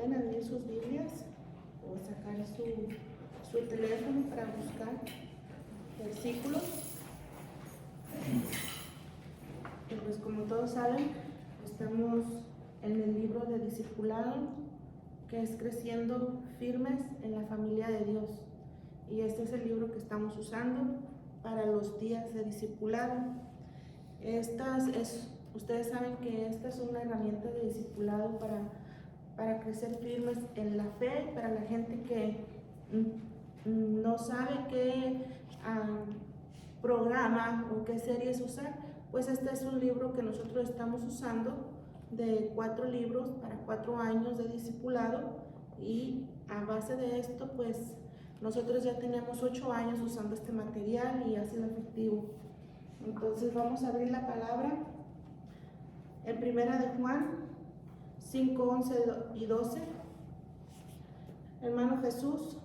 pueden abrir sus Biblias o sacar su teléfono para buscar versículos. Y pues como todos saben, estamos en el libro de discipulado, que es Creciendo Firmes en la Familia de Dios. Y este es el libro que estamos usando para los días de discipulado. Ustedes saben que esta es una herramienta de discipulado para crecer firmes en la fe, para la gente que no sabe qué programa o qué series usar. Pues este es un libro que nosotros estamos usando, de 4 libros para 4 años de discipulado, y a base de esto pues nosotros ya tenemos 8 años usando este material y ha sido efectivo. Entonces vamos a abrir la palabra en Primera de Juan 5, 11 y 12. Hermano Jesús,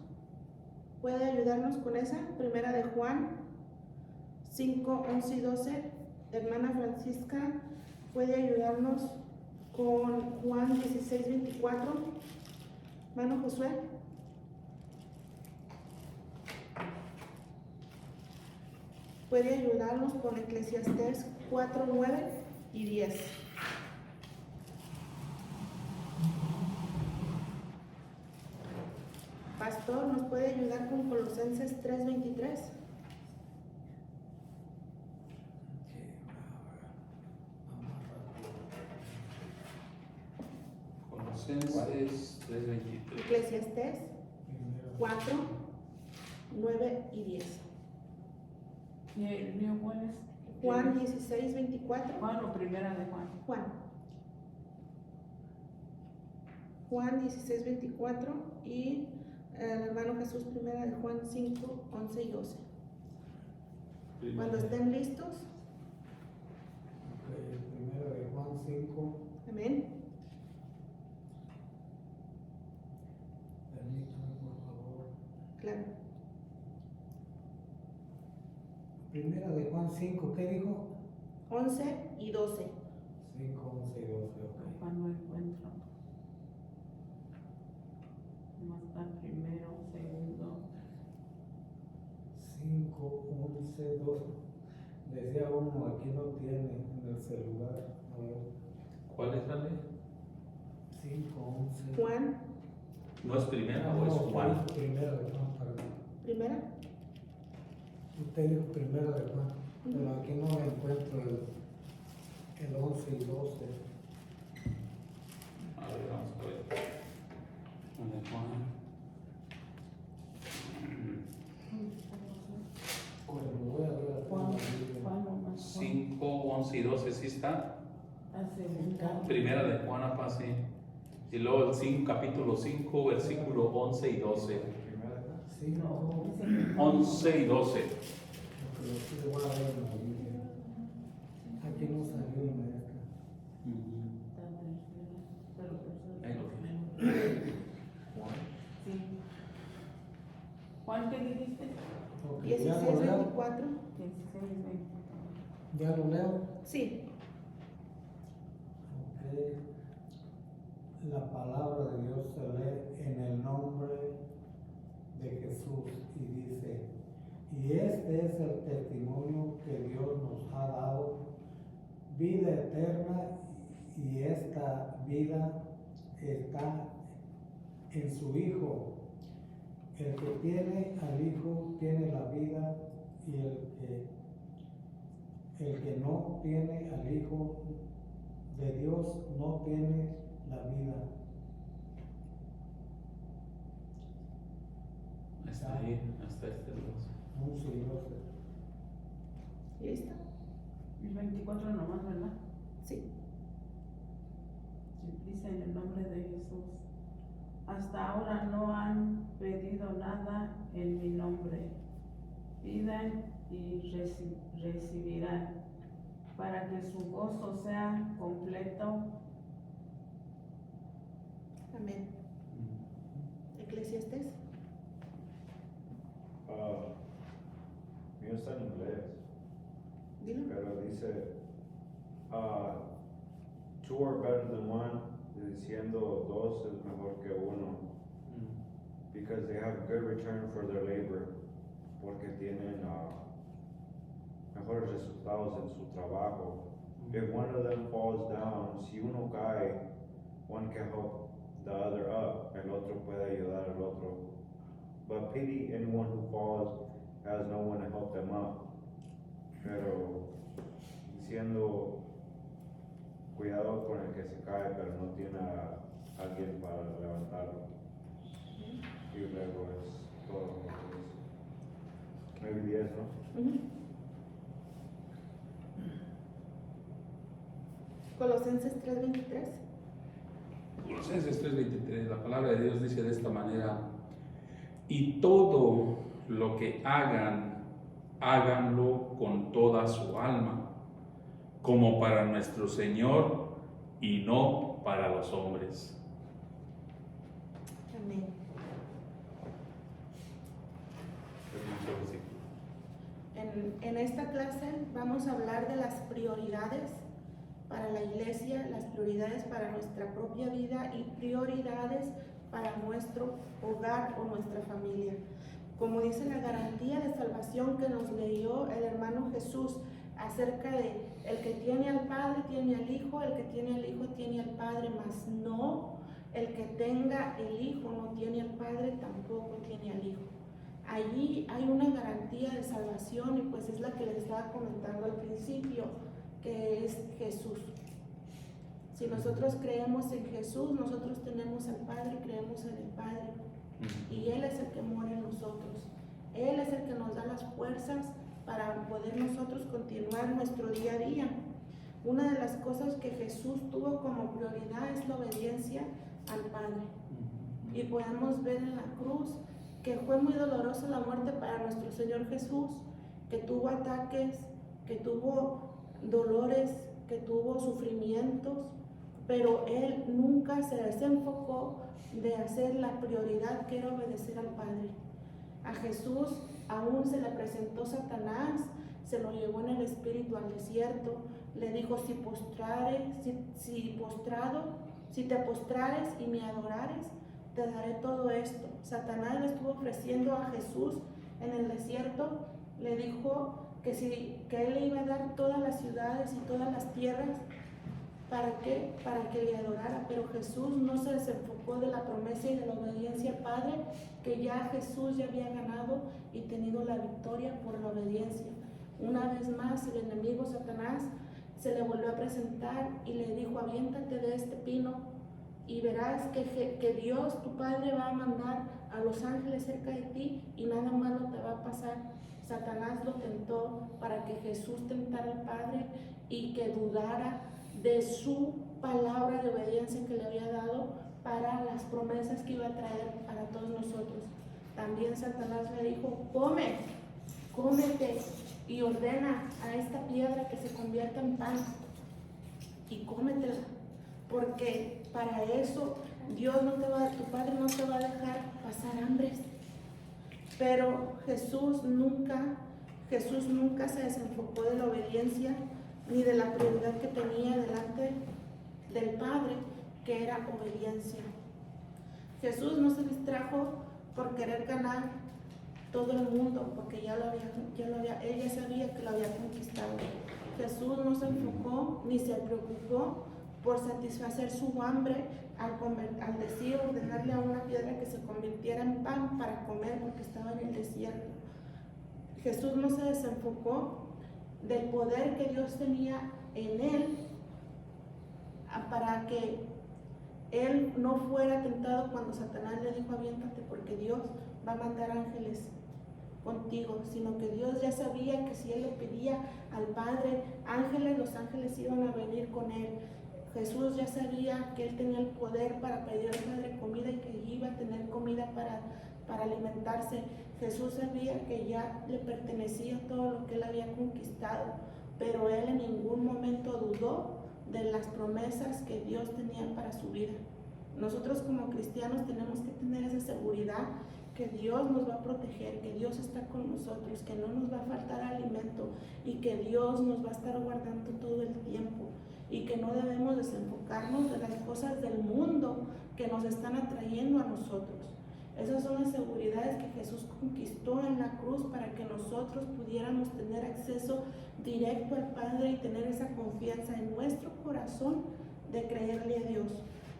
¿puede ayudarnos con esa? Primera de Juan 5, 11 y 12. Hermana Francisca, ¿puede ayudarnos con Juan 16, 24? Hermano Josué. ¿Puede ayudarnos con Eclesiastés 4, 9 y 10? Pastor, ¿nos puede ayudar con Colosenses 3, 23? Colosenses 3:23. Eclesiastés 4, 9 y 10. ¿Y el mío cuál es? Juan 16, 24. Juan o Primera de Juan. Juan 16, 24 y el hermano Jesús, Primera de Juan 5, 11 y 12. Cuando estén listos. Primera de Juan 5. Amén. Permítame, por favor. Claro. Primera de Juan 5, ¿qué dijo? 11 y 12. 5, 11 y 12, ok. Juan no encuentro. No está primero, segundo. 5, 11, 12. Decía uno, aquí no tiene en el celular. A ver. ¿Cuál es la ley? 5, 11. Juan, ¿No es primera o es Juan? Primera de Juan, perdón. primera. Usted dijo primera de Juan, pero aquí no encuentro el 11 y 12. A ver, vamos a ver. ¿Dónde Juan? Bueno, voy a ver Juan, aquí en la Biblia. Juan o más. 5, 11 y 12, ¿sí está? Segunda. Primera de Juan, apa, sí. Y luego el capítulo 5, versículo 11 y 12. Primera de Juan. Sí, No, no. dice que 11 y 12. Pero sí lo voy a ver en la Biblia. Aquí no salió en esta. está tercera, pero tercera. Ahí lo tiene. Juan. Sí. ¿Juan qué dijiste? Ok, 16, ya lo leo. 24. 16, 20. Ya lo leo. Sí. Ok. La palabra de Dios se lee en el nombre de Jesús y dice: y este es el testimonio que Dios nos ha dado, vida eterna, y esta vida está en su Hijo. El que tiene al Hijo tiene la vida, y el que no tiene al Hijo de Dios no tiene la vida. Está ahí, hasta este 12. 11 y 12. ¿Listo? El 24 nomás, ¿verdad? Sí. Dice en el nombre de Jesús. Hasta ahora no han pedido nada en mi nombre. Pidan y recibirán, para que su gozo sea completo. Amén. Eclesiastés. Mío está en inglés, Dilo. pero dice, two are better than one diciendo dos es mejor que uno, because they have good return for their labor, porque tienen mejores resultados en su trabajo. If one of them falls down, si uno cae, one can help the other up, el otro puede ayudar al otro. But pity anyone who falls has no one to help them up. Pero diciendo cuidado con el que se cae, pero no tiene a alguien para levantarlo. Y luego es todo lo que dice. Maybe 10, ¿no? Ujú. Colosenses 3:23. Colosenses 3:23, la palabra de Dios dice de esta manera: y todo lo que hagan, háganlo con toda su alma, como para nuestro Señor y no para los hombres. Amén. En esta clase vamos a hablar de las prioridades para la iglesia, las prioridades para nuestra propia vida y prioridades para nuestro hogar o nuestra familia. Como dice la garantía de salvación que nos leyó el hermano Jesús acerca de el que tiene al Padre tiene al Hijo, el que tiene al Hijo tiene al Padre, mas no el que tenga el Hijo no tiene al Padre, tampoco tiene al Hijo. Allí hay una garantía de salvación y pues es la que les estaba comentando al principio, que es Jesús. Si nosotros creemos en Jesús, nosotros tenemos al Padre, creemos en el Padre. Y Él es el que mora en nosotros. Él es el que nos da las fuerzas para poder nosotros continuar nuestro día a día. Una de las cosas que Jesús tuvo como prioridad es la obediencia al Padre. Y podemos ver en la cruz que fue muy dolorosa la muerte para nuestro Señor Jesús, que tuvo ataques, que tuvo dolores, que tuvo sufrimientos, pero Él nunca se desenfocó de hacer la prioridad que era obedecer al Padre. A Jesús aún se le presentó Satanás, se lo llevó en el espíritu al desierto, le dijo: si te postrares y me adorares, te daré todo esto. Satanás le estuvo ofreciendo a Jesús en el desierto, le dijo que él le iba a dar todas las ciudades y todas las tierras. ¿Para qué? Para que le adorara. Pero Jesús no se desenfocó de la promesa y de la obediencia al Padre, que ya Jesús ya había ganado y tenido la victoria por la obediencia. Una vez más el enemigo Satanás se le volvió a presentar y le dijo: aviéntate de este pino y verás que Dios, tu Padre, va a mandar a los ángeles cerca de ti y nada malo te va a pasar. Satanás lo tentó para que Jesús tentara al Padre y que dudara de su palabra de obediencia que le había dado para las promesas que iba a traer para todos nosotros. También Satanás le dijo: cómete y ordena a esta piedra que se convierta en pan y cómetela, porque para eso tu Padre no te va a dejar pasar hambres. Pero Jesús nunca se desenfocó de la obediencia ni de la prioridad que tenía delante del Padre, que era obediencia. Jesús no se distrajo por querer ganar todo el mundo, porque él ya sabía que lo había conquistado. Jesús no se enfocó ni se preocupó por satisfacer su hambre al decir, ordenarle a una piedra que se convirtiera en pan para comer, porque estaba en el desierto. Jesús no se desenfocó del poder que Dios tenía en él para que él no fuera tentado cuando Satanás le dijo: aviéntate, porque Dios va a mandar ángeles contigo, sino que Dios ya sabía que si él le pedía al Padre ángeles, los ángeles iban a venir con él. Jesús ya sabía que él tenía el poder para pedir al Padre comida y que iba a tener comida para alimentarse. Jesús sabía que ya le pertenecía todo lo que él había conquistado, pero él en ningún momento dudó de las promesas que Dios tenía para su vida. Nosotros como cristianos tenemos que tener esa seguridad que Dios nos va a proteger, que Dios está con nosotros, que no nos va a faltar alimento y que Dios nos va a estar guardando todo el tiempo. y que no debemos desenfocarnos de las cosas del mundo que nos están atrayendo a nosotros. Esas son las seguridades que Jesús conquistó en la cruz para que nosotros pudiéramos tener acceso directo al Padre y tener esa confianza en nuestro corazón de creerle a Dios.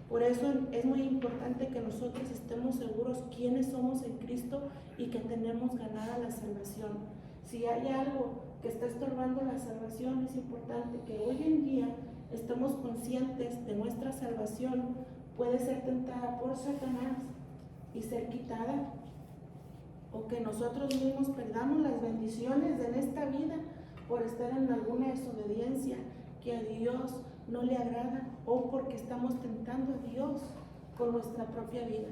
Por eso es muy importante que nosotros estemos seguros quiénes somos en Cristo y que tenemos ganada la salvación. Si hay algo que está estorbando la salvación, es importante que hoy en día estemos conscientes de nuestra salvación. Puede ser tentada por Satanás y ser quitada, o que nosotros mismos perdamos las bendiciones de esta vida por estar en alguna desobediencia que a Dios no le agrada, o porque estamos tentando a Dios con nuestra propia vida.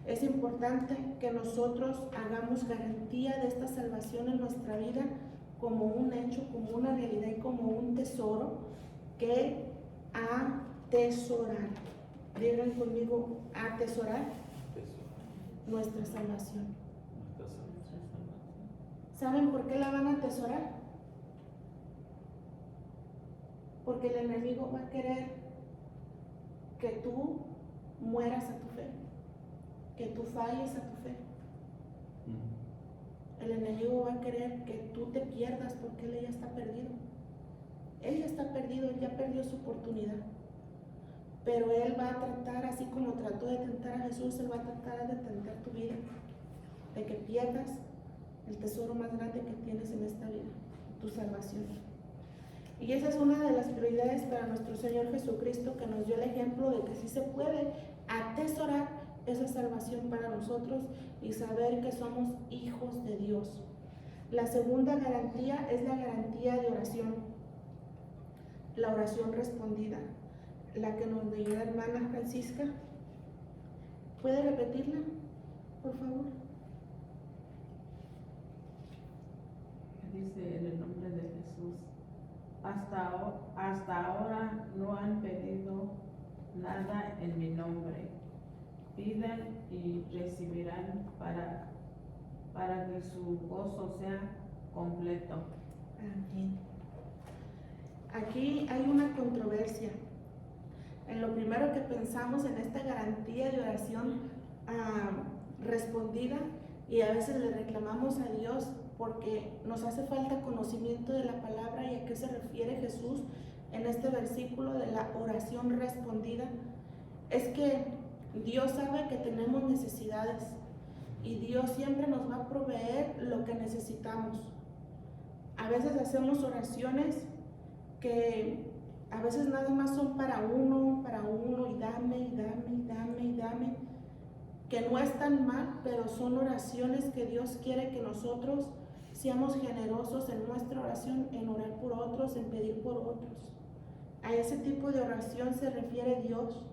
Es importante que nosotros hagamos garantía de esta salvación en nuestra vida como un hecho, como una realidad y como un tesoro que atesorar. Digan conmigo, atesorar nuestra salvación. ¿Saben por qué la van a atesorar? Porque el enemigo va a querer que tú mueras a tu fe, que tú falles a tu fe. El enemigo va a querer que tú te pierdas porque él ya está perdido. Él ya está perdido, él ya perdió su oportunidad. Pero él va a tratar, así como trató de tentar a Jesús, él va a tratar de tentar tu vida, de que pierdas el tesoro más grande que tienes en esta vida, tu salvación. Y esa es una de las prioridades para nuestro Señor Jesucristo, que nos dio el ejemplo de que sí se puede atesorar esa salvación para nosotros y saber que somos hijos de Dios. La segunda garantía es la garantía de oración, la oración respondida, la que nos dio la hermana Francisca. ¿Puede repetirla, por favor? Dice en el nombre de Jesús: hasta ahora no han pedido nada en mi nombre. Pidan y recibirán para que su gozo sea completo. Amén. Aquí hay una controversia. En lo primero que pensamos en esta garantía de oración respondida, y a veces le reclamamos a Dios porque nos hace falta conocimiento de la palabra y a qué se refiere Jesús en este versículo de la oración respondida. Es que Dios sabe que tenemos necesidades y Dios siempre nos va a proveer lo que necesitamos. A veces hacemos oraciones que a veces nada más son para uno, y dame, que no están mal, pero son oraciones que Dios quiere que nosotros seamos generosos en nuestra oración, en orar por otros, en pedir por otros. A ese tipo de oración se refiere Dios,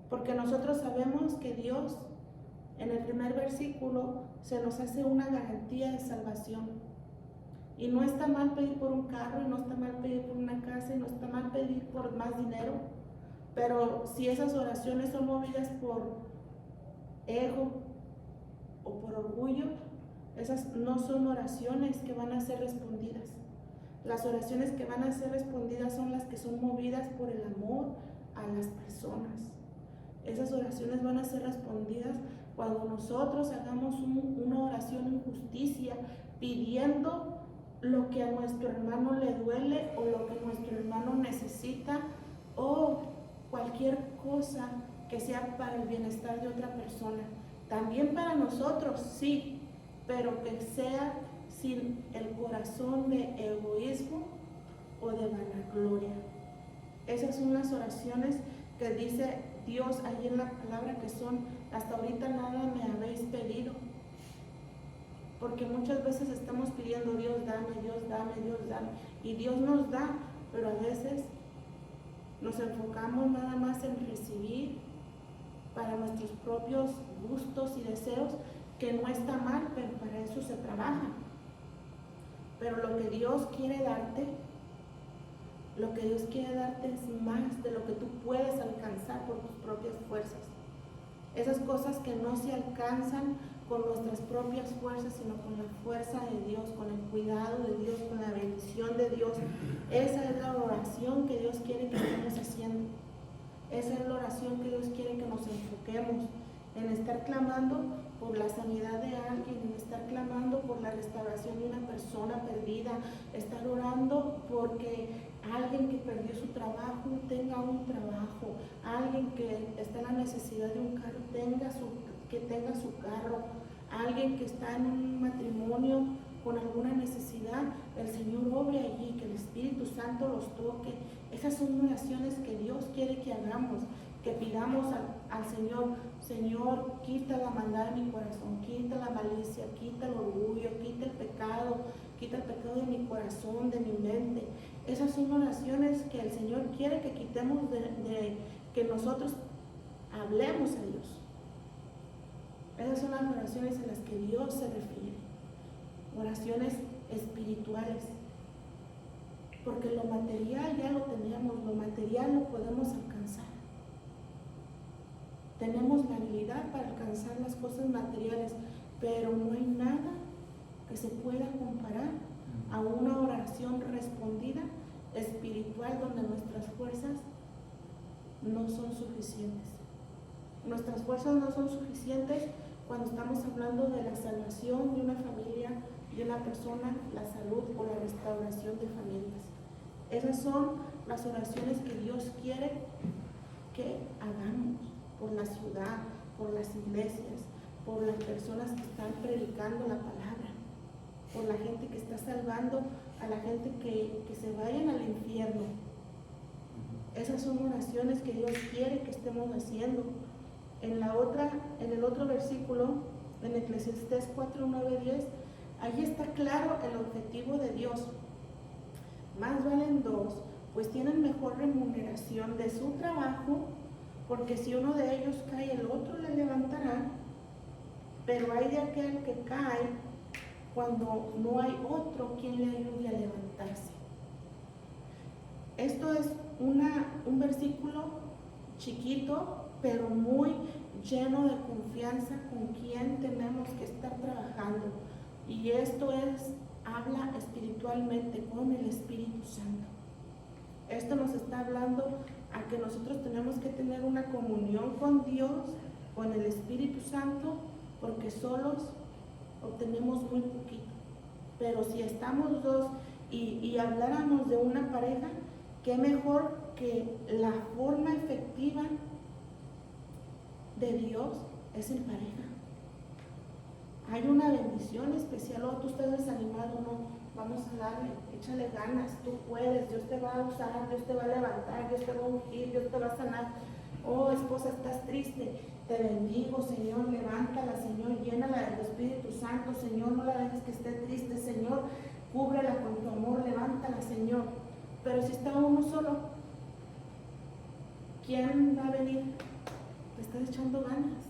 porque nosotros sabemos que Dios, en el primer versículo, se nos hace una garantía de salvación. Y no está mal pedir por un carro, y no está mal pedir por una casa, y no está mal pedir por más dinero, pero si esas oraciones son movidas por ego o por orgullo, esas no son oraciones que van a ser respondidas. Las oraciones que van a ser respondidas son las que son movidas por el amor a las personas. Esas oraciones van a ser respondidas cuando nosotros hagamos una oración en justicia, pidiendo lo que a nuestro hermano le duele o lo que nuestro hermano necesita, o cualquier cosa que sea para el bienestar de otra persona. También para nosotros, sí, pero que sea sin el corazón de egoísmo o de vanagloria. Esas son las oraciones que dice Dios allí en la palabra, que son: hasta ahorita nada me habéis pedido. Porque muchas veces estamos pidiendo: Dios dame, Dios dame, Dios dame, y Dios nos da, pero a veces nos enfocamos nada más en recibir para nuestros propios gustos y deseos, que no está mal, pero para eso se trabaja. Pero lo que Dios quiere darte es más de lo que tú puedes alcanzar por tus propias fuerzas. Esas cosas que no se alcanzan con nuestras propias fuerzas, sino con la fuerza de Dios, con el cuidado de Dios, con la bendición de Dios. Esa es la oración que Dios quiere que estemos haciendo. Esa es la oración que Dios quiere que nos enfoquemos en estar clamando por la sanidad de alguien, en estar clamando por la restauración de una persona perdida, estar orando porque alguien que perdió su trabajo tenga un trabajo, alguien que está en la necesidad de un carro que tenga su carro, alguien que está en un matrimonio con alguna necesidad, el Señor obre allí, que el Espíritu Santo los toque. Esas son oraciones que Dios quiere que hagamos, que pidamos al Señor: Señor, quita la maldad de mi corazón, quita la malicia, quita el orgullo, quita el pecado de mi corazón, de mi mente. Esas son oraciones que el Señor quiere que quitemos que nosotros hablemos a Dios. Esas son las oraciones a las que Dios se refiere, oraciones espirituales, porque lo material ya lo tenemos, lo material lo podemos alcanzar. Tenemos la habilidad para alcanzar las cosas materiales, pero no hay nada que se pueda comparar a una oración respondida espiritual donde nuestras fuerzas no son suficientes. Nuestras fuerzas no son suficientes cuando estamos hablando de la salvación de una familia, de una persona, la salud o la restauración de familias. Esas son las oraciones que Dios quiere que hagamos por la ciudad, por las iglesias, por las personas que están predicando la palabra, por la gente que está salvando a la gente que se vayan al infierno. Esas son oraciones que Dios quiere que estemos haciendo. En el otro versículo, en Eclesiastés 4, 9, 10, allí está claro el objetivo de Dios. Más valen dos, pues tienen mejor remuneración de su trabajo, porque si uno de ellos cae, el otro le levantará. Pero hay de aquel que cae cuando no hay otro quien le ayude a levantarse. Esto es un versículo chiquito, pero muy lleno de confianza con quien tenemos que estar trabajando. Y esto habla espiritualmente con el Espíritu Santo. Esto nos está hablando a que nosotros tenemos que tener una comunión con Dios, con el Espíritu Santo, porque solos obtenemos muy poquito. Pero si estamos dos y habláramos de una pareja, qué mejor que la forma efectiva de Dios es en pareja. Hay una bendición especial. O tú estás desanimado, no, vamos a darle, échale ganas, tú puedes, Dios te va a usar, Dios te va a levantar, Dios te va a ungir, Dios te va a sanar. Oh, esposa, estás triste, te bendigo, Señor, levántala, Señor, llénala del Espíritu Santo, Señor, no la dejes que esté triste, Señor, cúbrela con tu amor, levántala, Señor. Pero si está uno solo, ¿quién va a venir? Te estás echando ganas.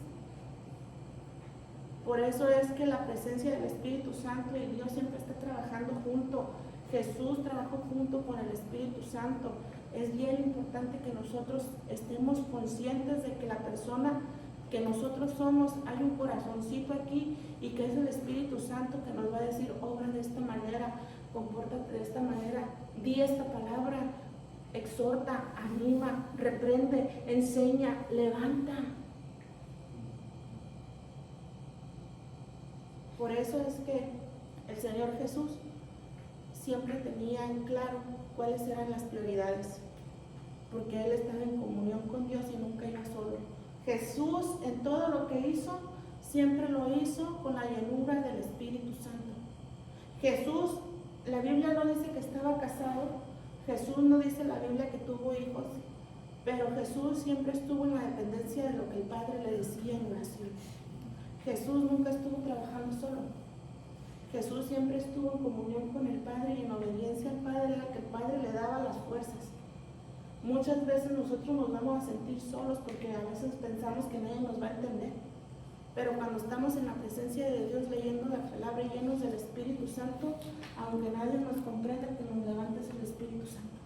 Por eso es que la presencia del Espíritu Santo y Dios siempre está trabajando junto. Jesús trabajó junto con el Espíritu Santo. Es bien importante que nosotros estemos conscientes de que la persona que nosotros somos, hay un corazoncito aquí y que es el Espíritu Santo que nos va a decir: obra de esta manera, compórtate de esta manera, di esta palabra, exhorta, anima, reprende, enseña, levanta. Por eso es que el Señor Jesús siempre tenía en claro cuáles eran las prioridades, porque Él estaba en comunión con Dios y nunca iba solo. Jesús, en todo lo que hizo, siempre lo hizo con la llenura del Espíritu Santo. Jesús, la Biblia no dice que estaba casado, Jesús no dice la Biblia que tuvo hijos, pero Jesús siempre estuvo en la dependencia de lo que el Padre le decía en oración. Jesús nunca estuvo trabajando solo. Jesús siempre estuvo en comunión con el Padre y en obediencia al Padre, a que el Padre le daba las fuerzas. Muchas veces nosotros nos vamos a sentir solos porque a veces pensamos que nadie nos va a entender. Pero cuando estamos en la presencia de Dios leyendo la palabra y llenos del Espíritu Santo, aunque nadie nos comprenda, que nos levantes el Espíritu Santo.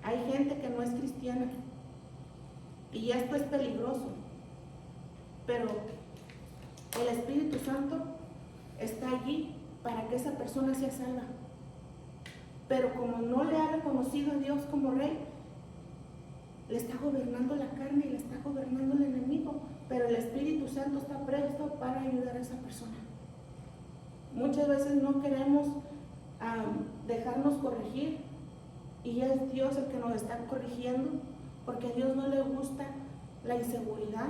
Hay gente que no es cristiana y esto es peligroso, pero el Espíritu Santo está allí para que esa persona sea salva. Pero como no le ha reconocido a Dios como rey, le está gobernando la carne y le está gobernando el enemigo, pero el Espíritu Santo está presto para ayudar a esa persona. Muchas veces no queremos dejarnos corregir, y es Dios el que nos está corrigiendo, porque a Dios no le gusta la inseguridad,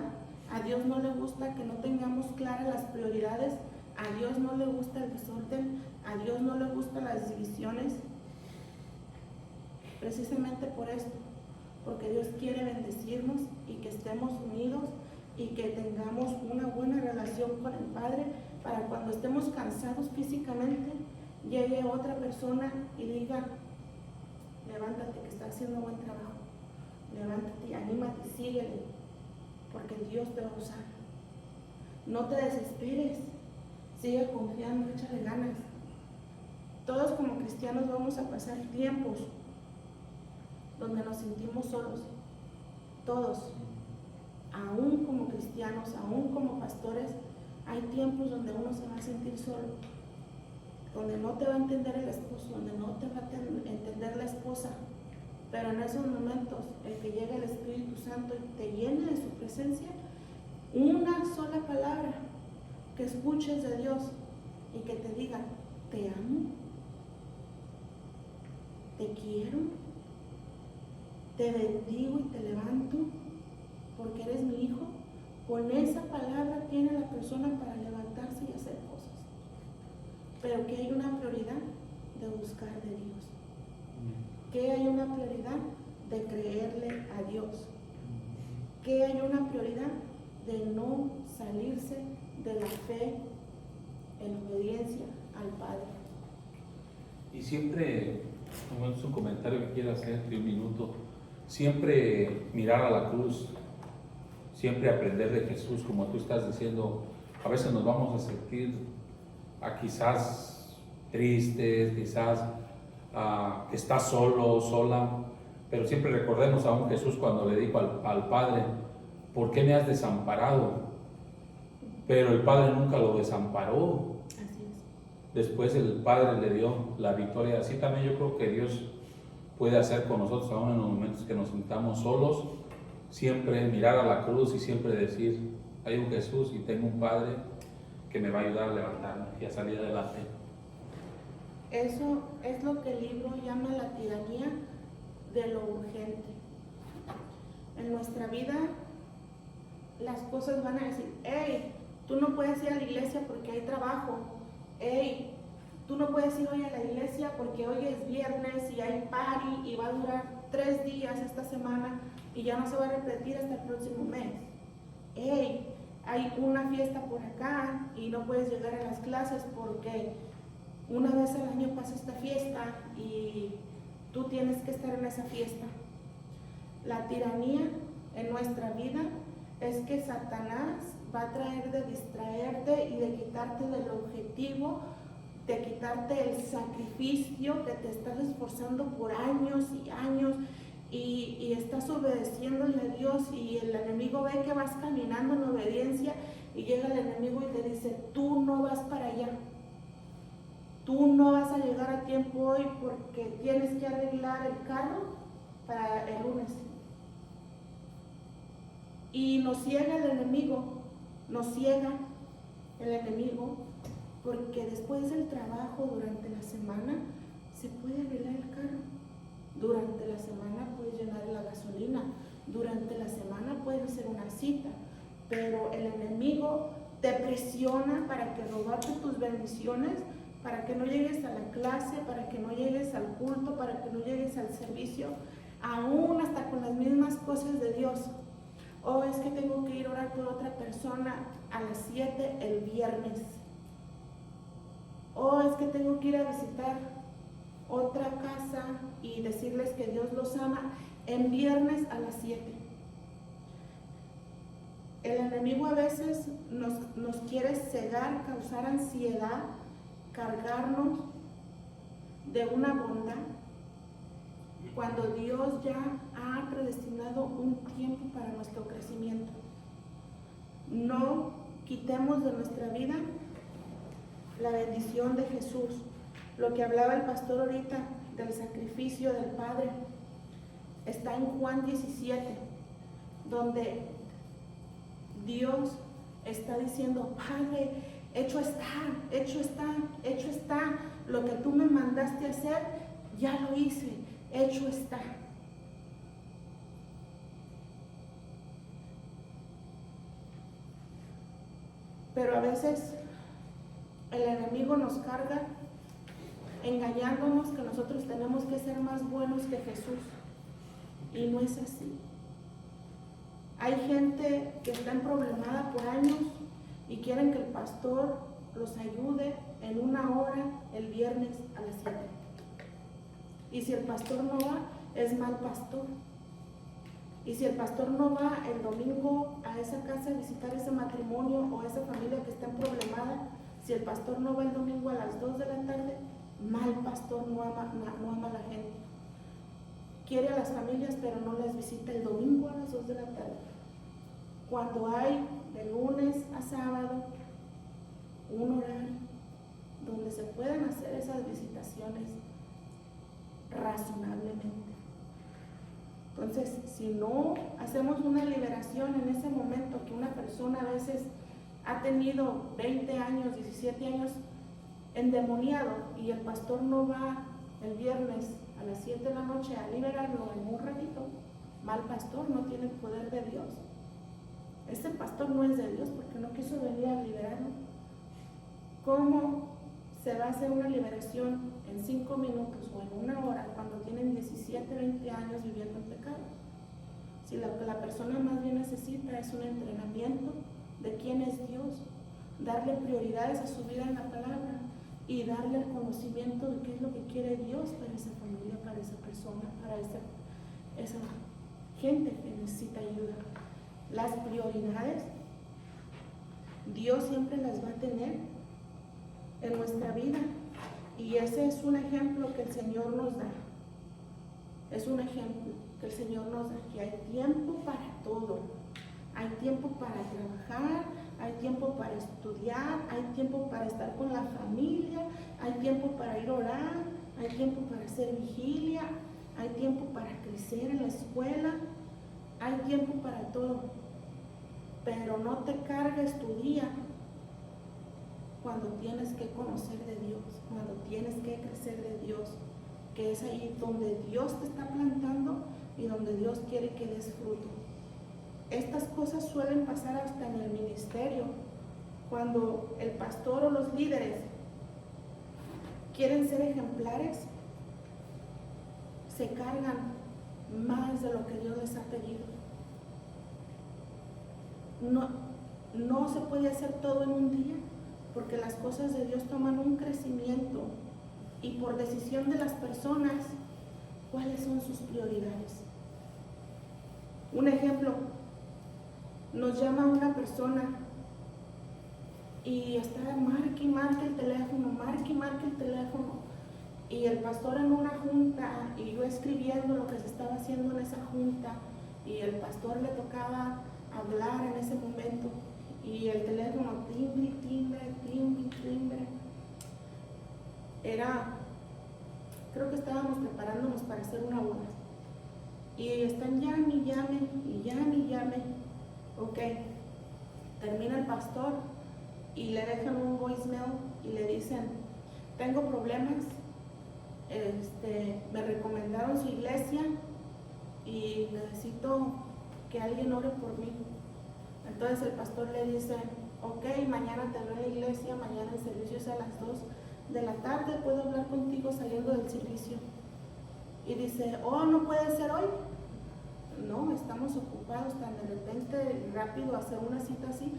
a Dios no le gusta que no tengamos claras las prioridades, a Dios no le gusta el desorden, a Dios no le gustan las divisiones. Precisamente por esto, porque Dios quiere bendecirnos y que estemos unidos y que tengamos una buena relación con el Padre, para cuando estemos cansados físicamente, llegue otra persona y diga: levántate, que está haciendo buen trabajo, levántate, anímate, síguele, porque Dios te va a usar. No te desesperes, sigue confiando, échale ganas. Todos como cristianos vamos a pasar tiempos donde nos sentimos solos, todos, aún como cristianos, aún como pastores, hay tiempos donde uno se va a sentir solo, donde no te va a entender el esposo, donde no te va a entender la esposa, pero en esos momentos, el que llegue el Espíritu Santo y te llene de su presencia, una sola palabra que escuches de Dios y que te diga: te amo, te quiero, te bendigo y te levanto porque eres mi hijo. Con esa palabra tiene la persona para levantarse y hacer cosas, pero que hay una prioridad de buscar de Dios, que hay una prioridad de creerle a Dios, que hay una prioridad de no salirse de la fe en obediencia al Padre. Y siempre, bueno, es un comentario que quiero hacer de un minuto, siempre mirar a la cruz, siempre aprender de Jesús, como tú estás diciendo. A veces nos vamos a sentir quizás tristes, quizás que estás solo, sola, pero siempre recordemos a un Jesús cuando le dijo al Padre: ¿por qué me has desamparado? Pero el Padre nunca lo desamparó. Así es. Después el Padre le dio la victoria. Así también yo creo que Dios puede hacer con nosotros, aún en los momentos que nos sintamos solos, siempre mirar a la cruz y siempre decir: hay un Jesús y tengo un Padre que me va a ayudar a levantarme y a salir adelante. Eso es lo que el libro llama la tiranía de lo urgente. En nuestra vida las cosas van a decir: hey, tú no puedes ir a la iglesia porque hay trabajo. Hey, tú no puedes ir hoy a la iglesia porque hoy es viernes y hay party y va a durar 3 días esta semana y ya no se va a repetir hasta el próximo mes. Hey, hay una fiesta por acá y no puedes llegar a las clases porque una vez al año pasa esta fiesta y tú tienes que estar en esa fiesta. La tiranía en nuestra vida es que Satanás va a traer de distraerte y de quitarte del objetivo, de quitarte el sacrificio que te estás esforzando por años y años y estás obedeciéndole a Dios, y el enemigo ve que vas caminando en obediencia y llega el enemigo y te dice: tú no vas para allá, tú no vas a llegar a tiempo hoy porque tienes que arreglar el carro para el lunes. Y nos ciega el enemigo, porque después del trabajo durante la semana se puede arreglar el carro, durante la semana puedes llenar la gasolina, durante la semana puedes hacer una cita, pero el enemigo te presiona para que robarte tus bendiciones, para que no llegues a la clase, para que no llegues al culto, para que no llegues al servicio, aún hasta con las mismas cosas de Dios. Es que tengo que ir a orar por otra persona a las 7 el viernes. Es que tengo que ir a visitar otra casa y decirles que Dios los ama en viernes a las 7. El enemigo a veces nos quiere cegar, causar ansiedad, cargarnos de una bondad, cuando Dios ya ha predestinado un tiempo para nuestro crecimiento. No quitemos de nuestra vida la bendición de Jesús. Lo que hablaba el pastor ahorita del sacrificio del Padre está en Juan 17, donde Dios está diciendo: Padre, hecho está, hecho está, hecho está. Lo que tú me mandaste a hacer, ya lo hice, hecho está. Pero a veces el enemigo nos carga engañándonos que nosotros tenemos que ser más buenos que Jesús. Y no es así. Hay gente que está emproblemada por años y quieren que el pastor los ayude en 1 hora el viernes a las 7. Y si el pastor no va, es mal pastor. Y si el pastor no va el domingo a esa casa a visitar ese matrimonio o esa familia que está emproblemada, si el pastor no va el domingo a las 2 de la tarde, mal pastor, no ama a la gente. Quiere a las familias, pero no las visita el domingo a las 2 de la tarde. Cuando hay de lunes a sábado un horario donde se pueden hacer esas visitaciones razonablemente. Entonces, si no hacemos una liberación en ese momento, que una persona a veces ha tenido 20 años, 17 años endemoniado y el pastor no va el viernes a las 7 de la noche a liberarlo en un ratito, mal pastor, no tiene el poder de Dios. Este pastor no es de Dios porque no quiso venir a liberarlo. ¿Cómo se va a hacer una liberación en 5 minutos o en 1 hora cuando tienen 17, 20 años viviendo en pecado? Si lo que la persona más bien necesita es un entrenamiento de quién es Dios, darle prioridades a su vida en la palabra y darle el conocimiento de qué es lo que quiere Dios para esa familia, para esa persona, para esa gente que necesita ayuda. Las prioridades, Dios siempre las va a tener en nuestra vida, y ese es un ejemplo que el Señor nos da. Es un ejemplo que el Señor nos da, que hay tiempo para todo. Hay tiempo para trabajar, hay tiempo para estudiar, hay tiempo para estar con la familia, hay tiempo para ir a orar, hay tiempo para hacer vigilia, hay tiempo para crecer en la escuela, hay tiempo para todo. Pero no te cargues tu día cuando tienes que conocer de Dios, cuando tienes que crecer de Dios, que es ahí donde Dios te está plantando y donde Dios quiere que des fruto. Estas cosas suelen pasar hasta en el ministerio, cuando el pastor o los líderes quieren ser ejemplares, se cargan más de lo que Dios les ha pedido. No se puede hacer todo en un día, porque las cosas de Dios toman un crecimiento, y por decisión de las personas, ¿cuáles son sus prioridades? Un ejemplo, nos llama una persona y está marque y marque el teléfono, y el pastor en una junta y yo escribiendo lo que se estaba haciendo en esa junta, y el pastor le tocaba hablar en ese momento, y el teléfono timbre. Creo que estábamos preparándonos para hacer una boda, y están llame. Ok, termina el pastor y le dejan un voicemail y le dicen: tengo problemas, me recomendaron su iglesia y necesito que alguien ore por mí. Entonces el pastor le dice: ok, mañana te veo en la iglesia, mañana el servicio es a las 2 de la tarde, ¿puedo hablar contigo saliendo del servicio? Y dice: oh, ¿no puede ser hoy? No, estamos ocupados, tan de repente rápido hacer una cita así.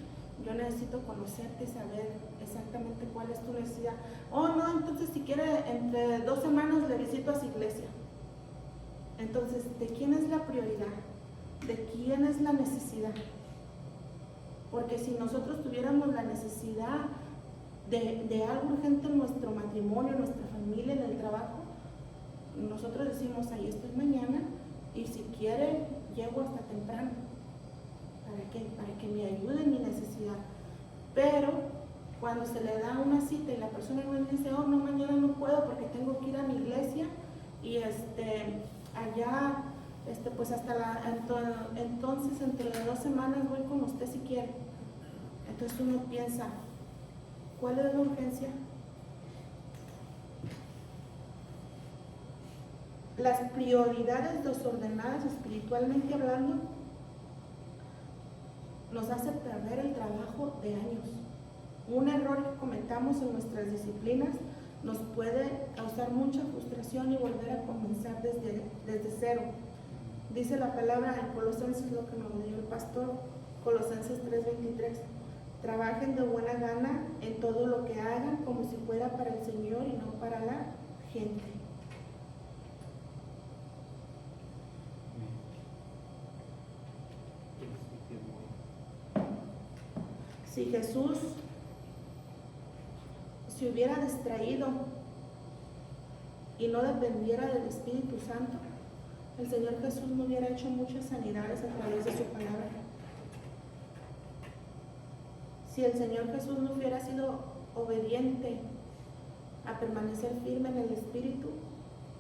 Yo necesito conocerte y saber exactamente cuál es tu necesidad. Oh, no, entonces si quiere, entre 2 semanas le visito a su iglesia. Entonces, ¿de quién es la prioridad? ¿De quién es la necesidad? Porque si nosotros tuviéramos la necesidad de algo urgente en nuestro matrimonio, en nuestra familia, en el trabajo, nosotros decimos: ahí estoy mañana, y si quiere, llego hasta temprano. ¿Para qué? Para que me ayude en mi necesidad. Pero cuando se le da una cita y la persona no dice, oh, no, mañana no puedo porque tengo que ir a mi iglesia y allá, pues hasta entonces entre las 2 semanas voy con usted si quiere. Entonces uno piensa, ¿cuál es la urgencia? Las prioridades desordenadas espiritualmente hablando nos hace perder el trabajo de años. Un error que cometamos en nuestras disciplinas nos puede causar mucha frustración y volver a comenzar desde cero. Dice la palabra en Colosenses, lo que nos dio el pastor, Colosenses 3:23. Trabajen de buena gana en todo lo que hagan como si fuera para el Señor y no para la gente. Si Jesús se hubiera distraído y no dependiera del Espíritu Santo, el Señor Jesús no hubiera hecho muchas sanidades a través de su palabra. Si el Señor Jesús no hubiera sido obediente a permanecer firme en el Espíritu,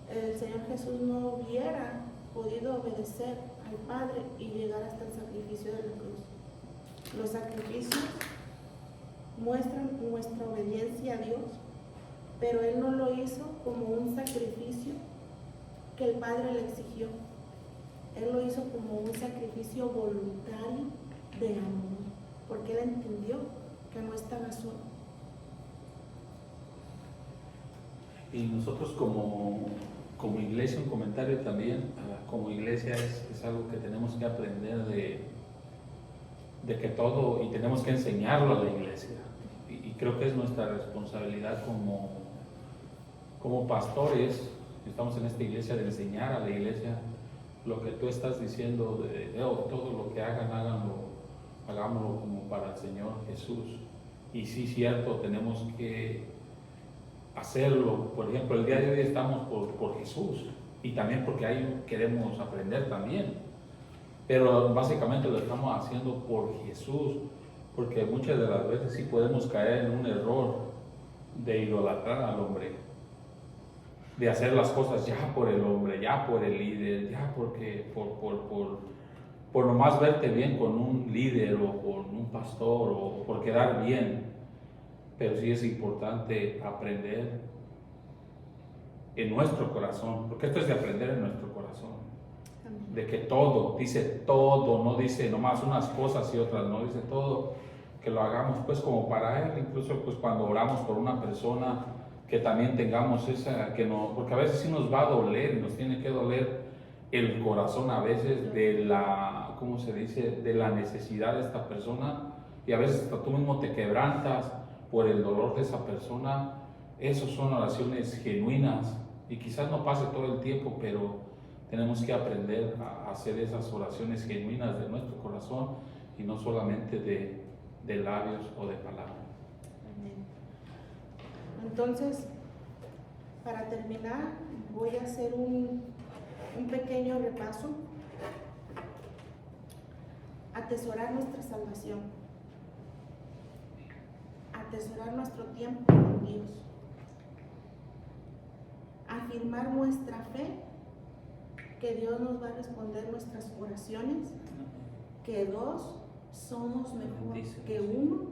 el Señor Jesús no hubiera podido obedecer al Padre y llegar hasta el sacrificio de la cruz. Los sacrificios muestran nuestra obediencia a Dios, pero Él no lo hizo como un sacrificio que el Padre le exigió. Él lo hizo como un sacrificio voluntario de amor, porque Él entendió que no estaba solo. Y nosotros como iglesia, un comentario también, como iglesia es algo que tenemos que aprender de que todo, y tenemos que enseñarlo a la iglesia. Y creo que es nuestra responsabilidad como pastores, estamos en esta iglesia, de enseñar a la iglesia lo que tú estás diciendo, todo lo que hagan, hagámoslo como para el Señor Jesús. Y sí, cierto, tenemos que hacerlo. Por ejemplo, el día de hoy estamos por Jesús, y también porque ahí queremos aprender también. Pero básicamente lo estamos haciendo por Jesús, porque muchas de las veces sí podemos caer en un error de idolatrar al hombre, de hacer las cosas ya por el hombre, ya por el líder, ya porque por nomás verte bien con un líder o con un pastor o por quedar bien. Pero sí es importante aprender en nuestro corazón, porque esto es de aprender en nuestro corazón. De que todo, dice todo, no dice nomás unas cosas y otras, no dice todo, que lo hagamos pues como para Él. Incluso pues cuando oramos por una persona, que también tengamos esa, porque a veces sí nos va a doler y nos tiene que doler el corazón a veces de la, ¿cómo se dice?, de la necesidad de esta persona, y a veces hasta tú mismo te quebrantas por el dolor de esa persona. Esas son oraciones genuinas, y quizás no pase todo el tiempo, pero tenemos que aprender a hacer esas oraciones genuinas de nuestro corazón y no solamente de labios o de palabras. Entonces, para terminar, voy a hacer un pequeño repaso. Atesorar nuestra salvación. Atesorar nuestro tiempo con Dios. Afirmar nuestra fe, que Dios nos va a responder nuestras oraciones, que 2 somos mejor que 1,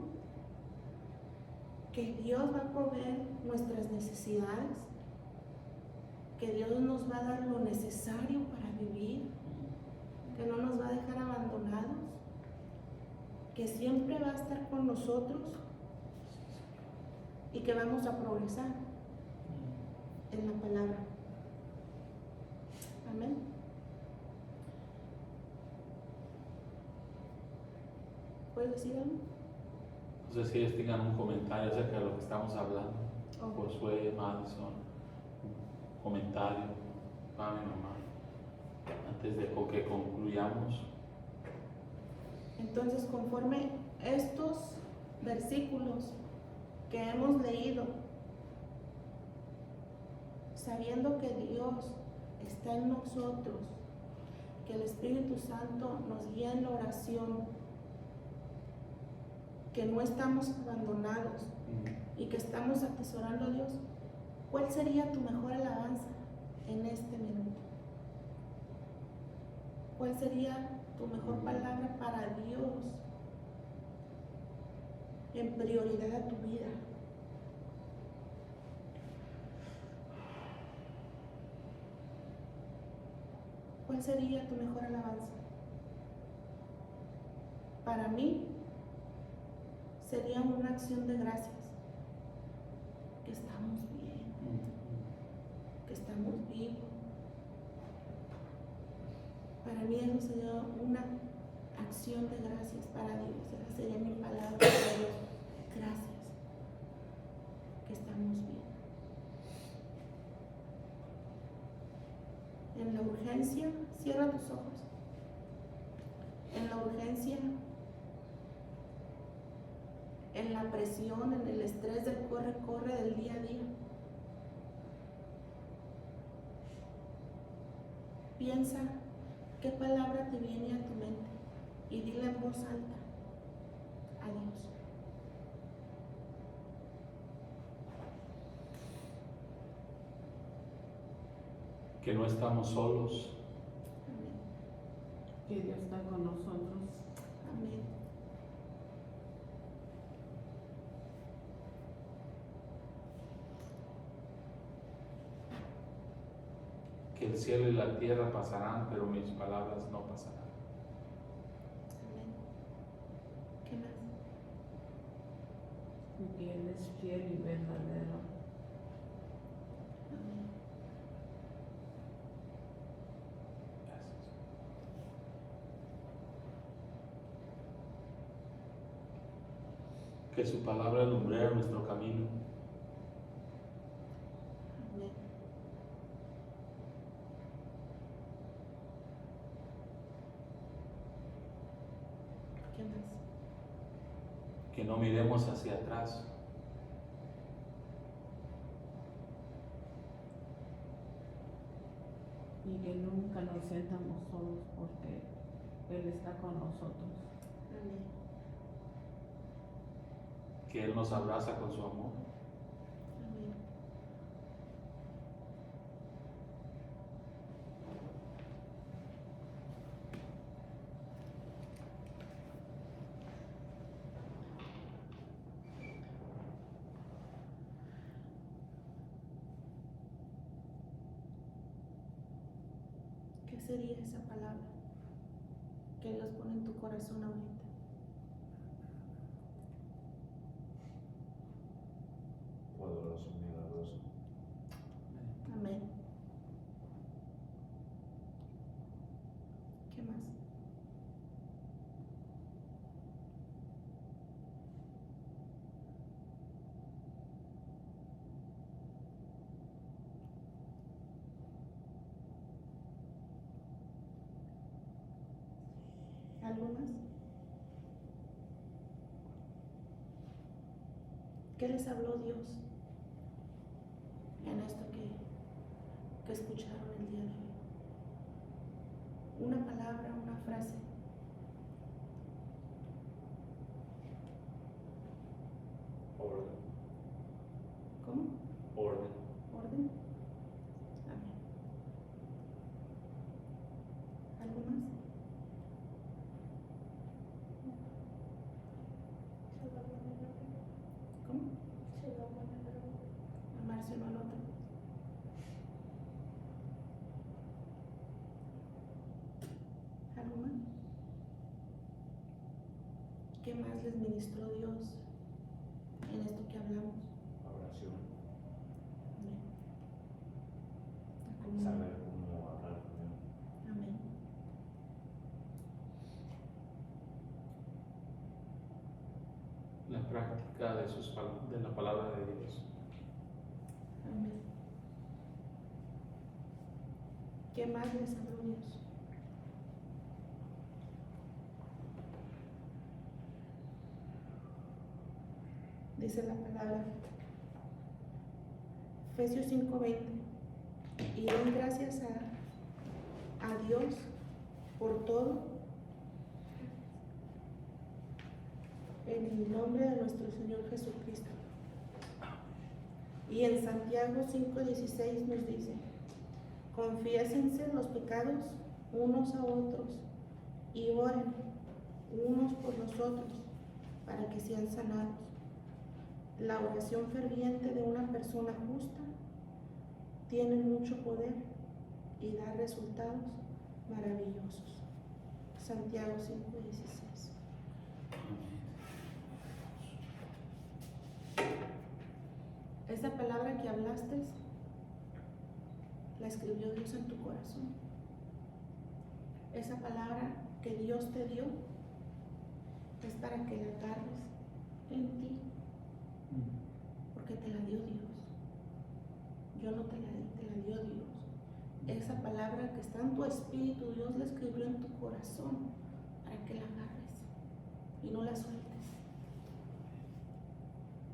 que Dios va a proveer nuestras necesidades, que Dios nos va a dar lo necesario para vivir, que no nos va a dejar abandonados, que siempre va a estar con nosotros y que vamos a progresar en la palabra. Amén. ¿Puedes decir algo? No sé si ellos tengan un comentario acerca de lo que estamos hablando. Josué, Madison, un comentario, para mi mamá, antes de que concluyamos. Entonces, conforme estos versículos que hemos leído, sabiendo que Dios está en nosotros, que el Espíritu Santo nos guía en la oración, que no estamos abandonados y que estamos atesorando a Dios, ¿cuál sería tu mejor alabanza en este minuto? ¿Cuál sería tu mejor palabra para Dios en prioridad a tu vida? ¿Cuál sería tu mejor alabanza? Para mí sería una acción de gracias, que estamos bien, que estamos vivos. Para mí eso sería una acción de gracias para Dios. Esa sería mi palabra para Dios. Gracias, que estamos bien. En la urgencia, cierra tus ojos. En la urgencia, en la presión, en el estrés del corre del día a día, piensa qué palabra te viene a tu mente y dile en voz alta a Dios. Que no estamos solos, Amén. Que Dios está con nosotros. Amén. que el cielo y la tierra pasarán, pero mis palabras no pasarán. Amén. ¿Qué más? Y que Él es fiel y verdadero. Amén. Gracias. Que su palabra alumbrara nuestro camino. Amén. ¿Qué más? Que no miremos hacia atrás, Y que nunca nos sientamos solos porque Él está con nosotros. Amén. que Él nos abraza con su amor. Amén. ¿Qué sería esa palabra que Dios pone en tu corazón ahorita? Poderoso, milagroso. Amén. ¿Qué más? ¿Algo más? ¿Qué les habló Dios en esto que escucharon el día de hoy? Una palabra, una frase. Orden, ¿Cómo? orden. ¿Orden? Amén. ¿Algo más? ¿Cómo? Amarse uno al otro. ¿Algo más? ¿Qué más les ministró Dios en esto que hablamos? Oración. Amén. Amén. Saber cómo hablar con Él. Amén. La práctica de la palabra de Dios. Amén. ¿Qué más les habló Dios? Dice la palabra, Efesios 5:20, y den gracias a Dios por todo, En el nombre de nuestro Señor Jesucristo. Y en Santiago 5:16 nos dice: confiésense los pecados unos a otros y oren unos por los otros para que sean sanados. La oración ferviente de una persona justa tiene mucho poder y da resultados maravillosos. Santiago 5:16. Esa palabra que hablaste, la escribió Dios en tu corazón. Esa palabra que Dios te dio es para que la agarres en ti, porque te la dio Dios. Yo no te la di, te la dio Dios. Esa palabra que está en tu espíritu, Dios la escribió en tu corazón para que la agarres y no la sueltes.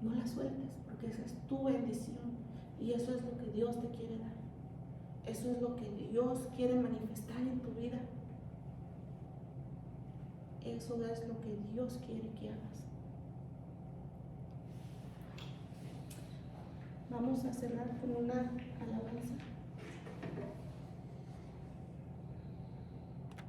No la sueltes, porque esa es tu bendición y eso es lo que Dios te quiere dar. Eso es lo que Dios quiere manifestar en tu vida. Eso es lo que Dios quiere que hagas. Vamos a cerrar con una